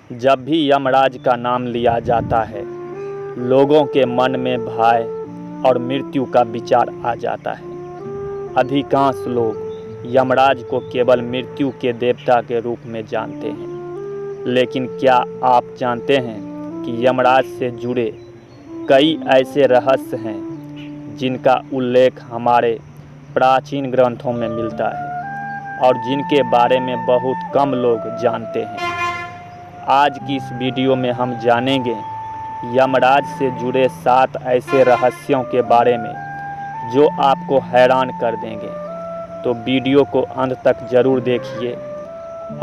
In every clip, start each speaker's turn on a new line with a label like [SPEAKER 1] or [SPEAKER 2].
[SPEAKER 1] जब भी यमराज का नाम लिया जाता है, लोगों के मन में भय और मृत्यु का विचार आ जाता है। अधिकांश लोग यमराज को केवल मृत्यु के देवता के रूप में जानते हैं, लेकिन क्या आप जानते हैं कि यमराज से जुड़े कई ऐसे रहस्य हैं जिनका उल्लेख हमारे प्राचीन ग्रंथों में मिलता है और जिनके बारे में बहुत कम लोग जानते हैं। आज की इस वीडियो में हम जानेंगे यमराज से जुड़े 7 ऐसे रहस्यों के बारे में जो आपको हैरान कर देंगे। तो वीडियो को अंत तक ज़रूर देखिए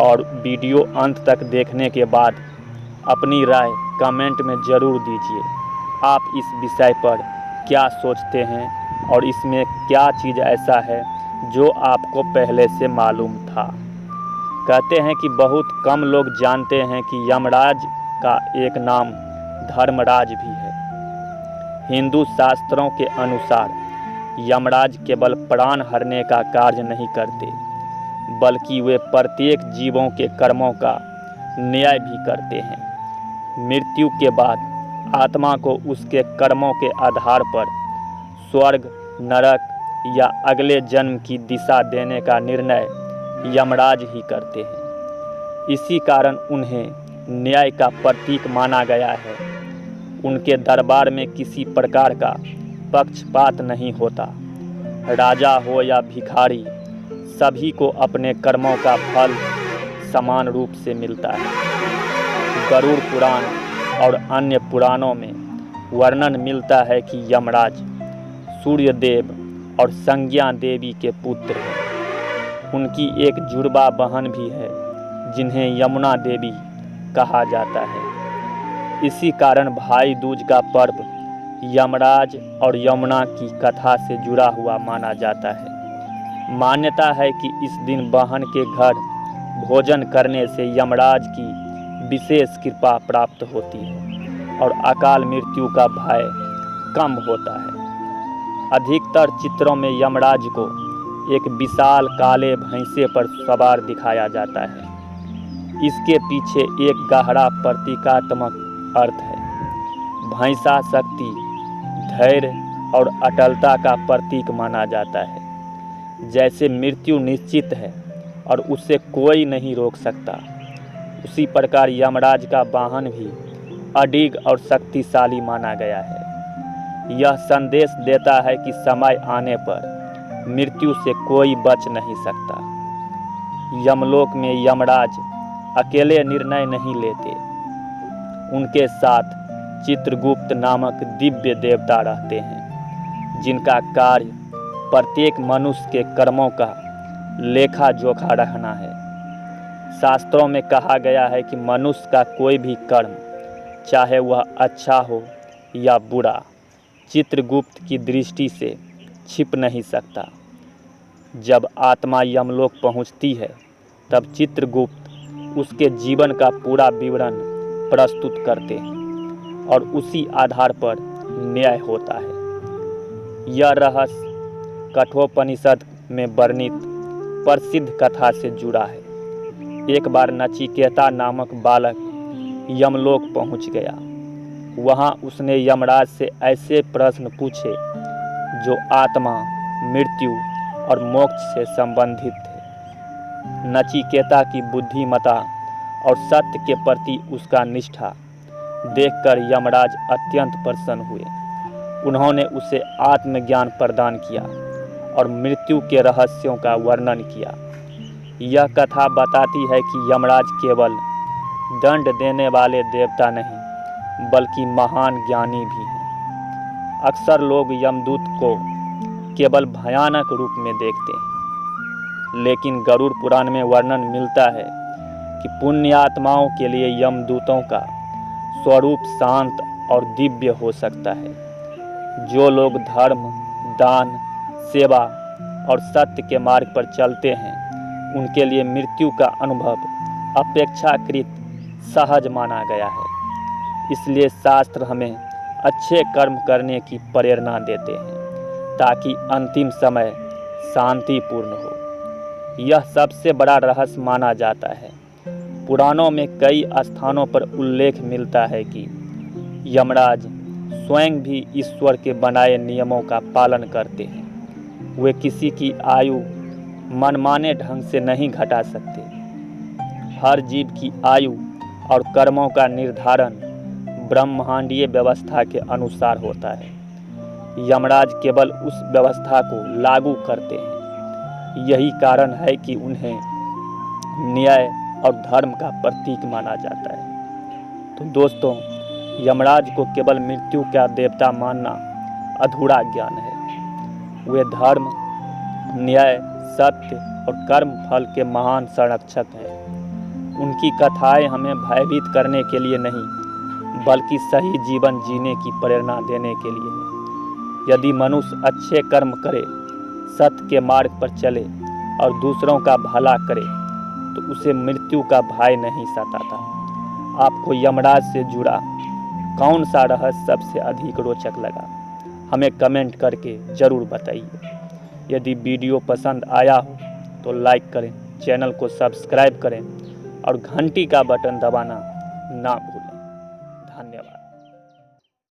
[SPEAKER 1] और वीडियो अंत तक देखने के बाद अपनी राय कमेंट में ज़रूर दीजिए। आप इस विषय पर क्या सोचते हैं और इसमें क्या चीज़ ऐसा है जो आपको पहले से मालूम था। कहते हैं कि बहुत कम लोग जानते हैं कि यमराज का एक नाम धर्मराज भी है। हिंदू शास्त्रों के अनुसार यमराज केवल प्राण हरने का कार्य नहीं करते, बल्कि वे प्रत्येक जीवों के कर्मों का न्याय भी करते हैं। मृत्यु के बाद आत्मा को उसके कर्मों के आधार पर स्वर्ग, नरक या अगले जन्म की दिशा देने का निर्णय यमराज ही करते हैं। इसी कारण उन्हें न्याय का प्रतीक माना गया है। उनके दरबार में किसी प्रकार का पक्षपात नहीं होता। राजा हो या भिखारी, सभी को अपने कर्मों का फल समान रूप से मिलता है। गरुड़ पुराण और अन्य पुराणों में वर्णन मिलता है कि यमराज सूर्य देव और संज्ञा देवी के पुत्र हैं। उनकी एक जुड़वा बहन भी है जिन्हें यमुना देवी कहा जाता है। इसी कारण भाई दूज का पर्व यमराज और यमुना की कथा से जुड़ा हुआ माना जाता है। मान्यता है कि इस दिन बहन के घर भोजन करने से यमराज की विशेष कृपा प्राप्त होती है और अकाल मृत्यु का भय कम होता है। अधिकतर चित्रों में यमराज को एक विशाल काले भैंसे पर सवार दिखाया जाता है। इसके पीछे एक गहरा प्रतीकात्मक अर्थ है। भैंसा शक्ति, धैर्य और अटलता का प्रतीक माना जाता है। जैसे मृत्यु निश्चित है और उसे कोई नहीं रोक सकता, उसी प्रकार यमराज का वाहन भी अडिग और शक्तिशाली माना गया है। यह संदेश देता है कि समय आने पर मृत्यु से कोई बच नहीं सकता। यमलोक में यमराज अकेले निर्णय नहीं लेते। उनके साथ चित्रगुप्त नामक दिव्य देवता रहते हैं, जिनका कार्य प्रत्येक मनुष्य के कर्मों का लेखा जोखा रखना है। शास्त्रों में कहा गया है कि मनुष्य का कोई भी कर्म, चाहे वह अच्छा हो या बुरा, चित्रगुप्त की दृष्टि से छिप नहीं सकता। जब आत्मा यमलोक पहुंचती है, तब चित्रगुप्त उसके जीवन का पूरा विवरण प्रस्तुत करते हैं और उसी आधार पर न्याय होता है। यह रहस्य कठोपनिषद में वर्णित प्रसिद्ध कथा से जुड़ा है। एक बार नचिकेता नामक बालक यमलोक पहुंच गया। वहां उसने यमराज से ऐसे प्रश्न पूछे जो आत्मा, मृत्यु और मोक्ष से संबंधित थे। नचिकेता की बुद्धिमता और सत्य के प्रति उसका निष्ठा देखकर यमराज अत्यंत प्रसन्न हुए। उन्होंने उसे आत्मज्ञान प्रदान किया और मृत्यु के रहस्यों का वर्णन किया। यह कथा बताती है कि यमराज केवल दंड देने वाले देवता नहीं, बल्कि महान ज्ञानी भी हैं। अक्सर लोग यमदूत को केवल भयानक रूप में देखते हैं, लेकिन गरुड़ पुराण में वर्णन मिलता है कि पुण्य आत्माओं के लिए यमदूतों का स्वरूप शांत और दिव्य हो सकता है। जो लोग धर्म, दान, सेवा और सत्य के मार्ग पर चलते हैं, उनके लिए मृत्यु का अनुभव अपेक्षाकृत सहज माना गया है। इसलिए शास्त्र हमें अच्छे कर्म करने की प्रेरणा देते हैं, ताकि अंतिम समय शांतिपूर्ण हो। यह सबसे बड़ा रहस्य माना जाता है। पुराणों में कई स्थानों पर उल्लेख मिलता है कि यमराज स्वयं भी ईश्वर के बनाए नियमों का पालन करते हैं। वे किसी की आयु मनमाने ढंग से नहीं घटा सकते। हर जीव की आयु और कर्मों का निर्धारण ब्रह्मांडीय व्यवस्था के अनुसार होता है। यमराज केवल उस व्यवस्था को लागू करते हैं। यही कारण है कि उन्हें न्याय और धर्म का प्रतीक माना जाता है। तो दोस्तों, यमराज को केवल मृत्यु का देवता मानना अधूरा ज्ञान है। वे धर्म, न्याय, सत्य और कर्म फल के महान संरक्षक हैं। उनकी कथाएं हमें भयभीत करने के लिए नहीं, बल्कि सही जीवन जीने की प्रेरणा देने के लिए है। यदि मनुष्य अच्छे कर्म करे, सत्य के मार्ग पर चले और दूसरों का भला करे, तो उसे मृत्यु का भय नहीं सताता। आपको यमराज से जुड़ा कौन सा रहस्य सबसे अधिक रोचक लगा, हमें कमेंट करके ज़रूर बताइए। यदि वीडियो पसंद आया हो तो लाइक करें, चैनल को सब्सक्राइब करें और घंटी का बटन दबाना ना भूलें।